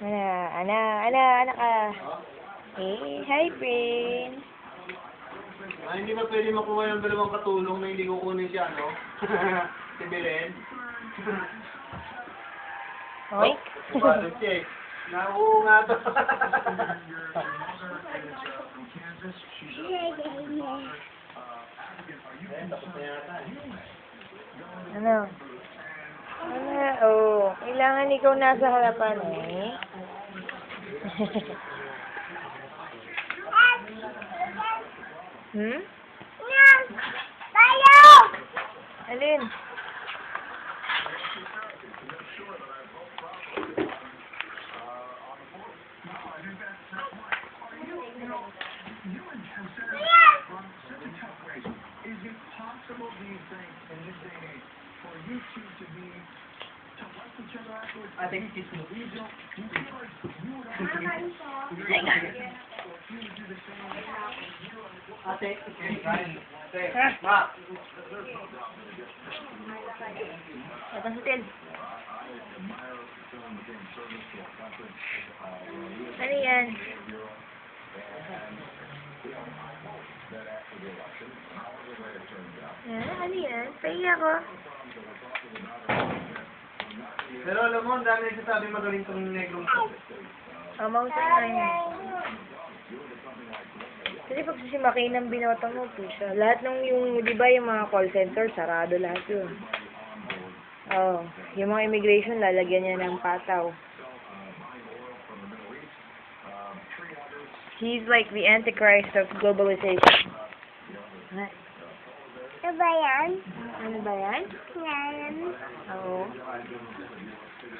Anak ka. Eh, hi, Prince. Ay, hindi ba pwede makuha ng dalawang katulong na hindi kukunin siya, no? Si Belen. Oink. Bado siya eh. Oo nga to. Tapos na yata eh. Ano? Oh, kailangan ikaw nasa harapan eh. Hmm? Tayo! Alin? Is it possible, do you think, in this day and age, for you two to be to like each other afterwards? I think it's You don't. Do you feel like you would Hang on. you would do the same? Ate, ate, ma. Batang hotel. Ano yan? Ano yan? Pahinga ko. Pero alam mo, ang dami nagsasabi magaling tong negrong to. Mahusay nga yun. Kasi pag si Makinang binota mo po siya. Lahat ng yung, di ba yung mga call center, sarado lahat yun. Oh, yung mga immigration, lalagyan niya ng pataw. He's like the antichrist of globalization. Ano ba yan? Ano ba yan? Yan. Oo.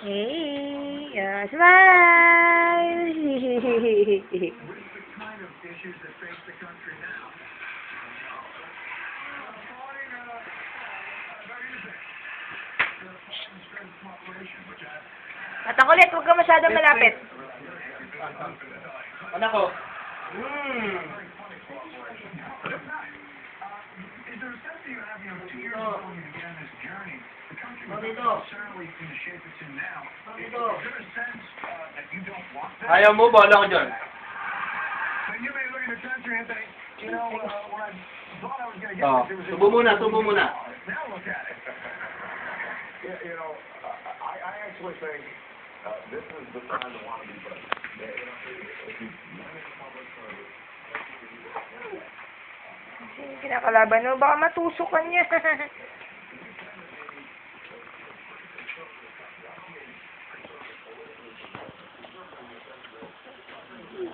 Hey! Smile! Kind of issues that face the country now. At ang kulit, huwag ka masyadong malapit. Anak ko. Is there a sense that you have, 2 years ago when you began this journey, the country was Dito. not necessarily in the shape it's in now. Is Dito. there a sense that you don't want that? Ayaw mo, bahala ko dyan. When you may look at the country and think, when I thought I was going to get Oh, this, it was tubo muna, tubo muna. Now look at it. Yeah, I actually think this is the time to want to be president. Yung kinakalaban mo, baka matusok ka niya.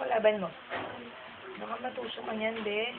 Kalaban mo. Baka matusok ka niyan, be.